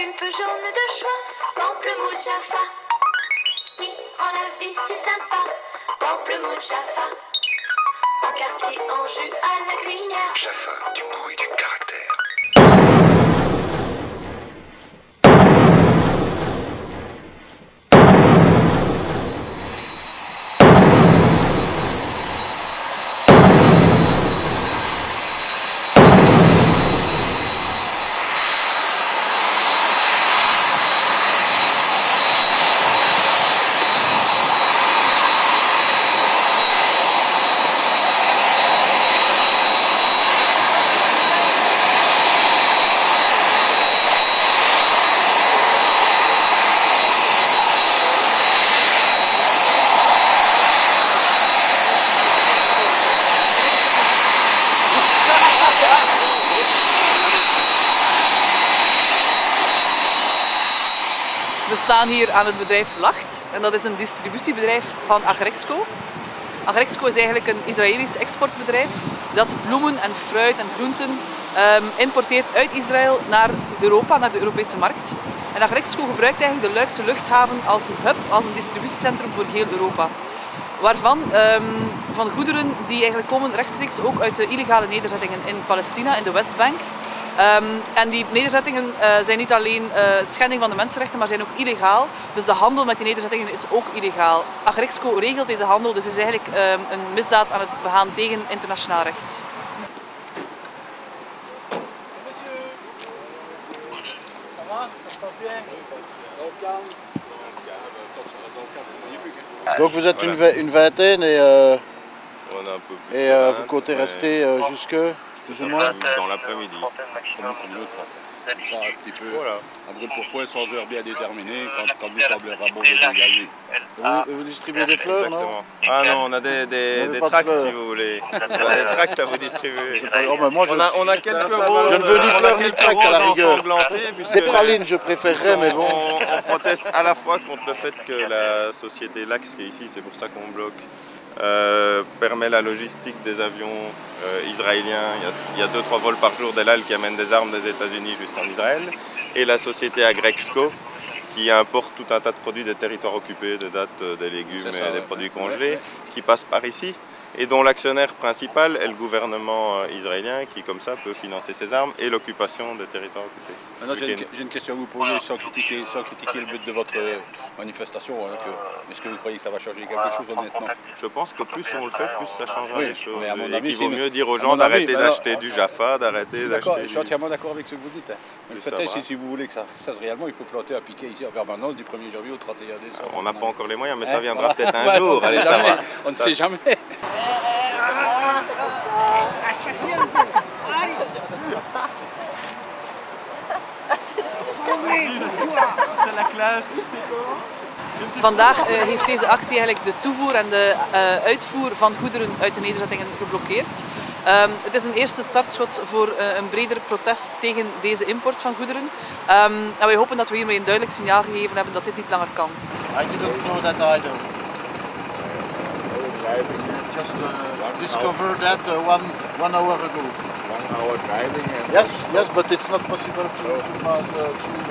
une peu jaune de choix. Pamplemousse Jaffa, qui rend la vie si sympa. Pamplemousse Jaffa, en quartier, en jus à la cuillère. Jaffa, du goût et du caractère. We staan hier aan het bedrijf Lachs en dat is een distributiebedrijf van Agrexco. Agrexco is eigenlijk een Israëlisch exportbedrijf dat bloemen en fruit en groenten importeert uit Israël naar Europa, naar de Europese markt. En Agrexco gebruikt eigenlijk de Luikse luchthaven als een hub, als een distributiecentrum voor heel Europa. Waarvan van goederen die eigenlijk komen rechtstreeks ook uit de illegale nederzettingen in Palestina, in de Westbank. En die nederzettingen zijn niet alleen schending van de mensenrechten, maar zijn ook illegaal. Dus de handel met die nederzettingen is ook illegaal. Agrexco regelt deze handel, dus is eigenlijk een misdaad aan het begaan tegen internationaal recht. Donc vous êtes une vingtaine et vous comptez rester jusque plus ou moins dans l'après-midi. Ça, un petit peu, Voilà. à brûle pour point, sans heure bien déterminée, quand vous semblera bon de dégager. Vous distribuez des fleurs, Exactement. non? Ah non, on a des pas de tracts fleurs. si vous voulez. On a des tracts à vous distribuer. Oh, mais moi, On a quelques roses. Je ne veux ni fleurs ni tracts à la rigueur. Puisque Des pralines, je préférerais, mais bon. on proteste à la fois contre le fait que la société Lax, qui est ici, c'est pour ça qu'on bloque, permet la logistique des avions israéliens. Il y a 2-3 vols par jour d'El Al qui amènent des armes des États-Unis jusqu'en Israël. Et la société Agrexco qui importe tout un tas de produits des territoires occupés, des dattes, des légumes et des produits congelés qui passent par ici. Et dont l'actionnaire principal est le gouvernement israélien qui, comme ça, peut financer ses armes et l'occupation des territoires occupés. Maintenant, j'ai une question à vous poser sans critiquer le but de votre manifestation. Hein, est-ce que vous croyez que ça va changer quelque chose honnêtement? Je pense que plus on le fait, plus ça changera les choses. Mais à mon Et avis, qu'il vaut mieux dire aux gens d'arrêter d'acheter du Jaffa, d'arrêter d'acheter Je suis entièrement d'accord avec ce que vous dites. Hein. Le fait est, si vous voulez que ça cesse réellement, il faut planter un piquet ici en permanence du 1er janvier au 31 décembre. On n'a pas encore les moyens, mais ça viendra peut-être un jour. Allez, ça va. On ne sait jamais. Vandaag heeft deze actie eigenlijk de toevoer en de uitvoer van goederen uit de nederzettingen geblokkeerd. Het is een eerste startschot voor een breder protest tegen deze import van goederen. En wij hopen dat we hiermee een duidelijk signaal gegeven hebben dat dit niet langer kan. I didn't know that either. Just discovered that one hour ago. 1 hour driving and Yes, but it's not possible to pass through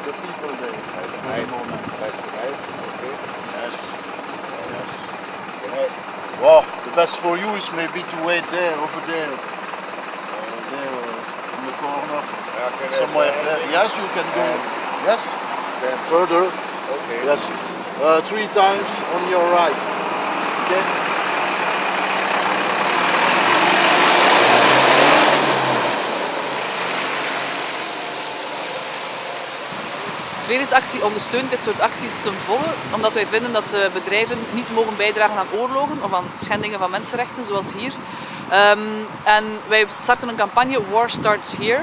the people there for the moment. that's right. Okay. Yes. Can I, Well, the best for you is maybe to wait there, over there, in the corner, can I somewhere drive? there. Yes, you can go. Yes, Then, further. okay. Yes, 3 times on your right. Okay. Vredesactie ondersteunt dit soort acties ten volle, omdat wij vinden dat bedrijven niet mogen bijdragen aan oorlogen of aan schendingen van mensenrechten, zoals hier. En wij starten een campagne War Starts Here,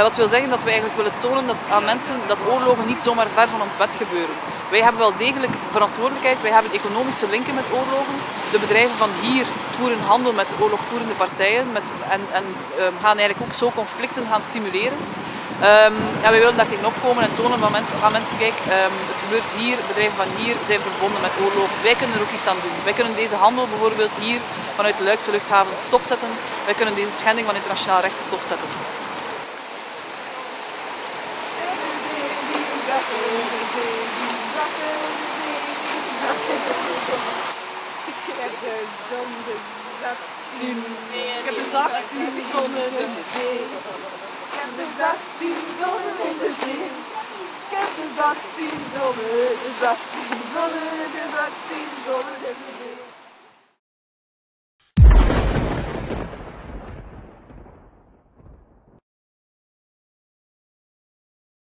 wat wil zeggen dat wij eigenlijk willen tonen aan mensen dat oorlogen niet zomaar ver van ons bed gebeuren. Wij hebben wel degelijk verantwoordelijkheid, wij hebben economische linken met oorlogen. De bedrijven van hier voeren handel met oorlogvoerende partijen en gaan eigenlijk ook zo conflicten gaan stimuleren. En wij willen daar tegen opkomen en tonen aan mensen, kijk, het gebeurt hier, bedrijven van hier zijn verbonden met oorlog. Wij kunnen er ook iets aan doen. Wij kunnen deze handel bijvoorbeeld hier vanuit de Luikse luchthaven stopzetten. Wij kunnen deze schending van internationaal recht stopzetten. Ik heb de zon gezat zien. Ik heb de zak zien zonnen in de zee. Ik heb de zak zien zonnen in de zee. Ik heb de zak zien zonnen, de zak zien zonnen, de zak zien zonnen in de zee.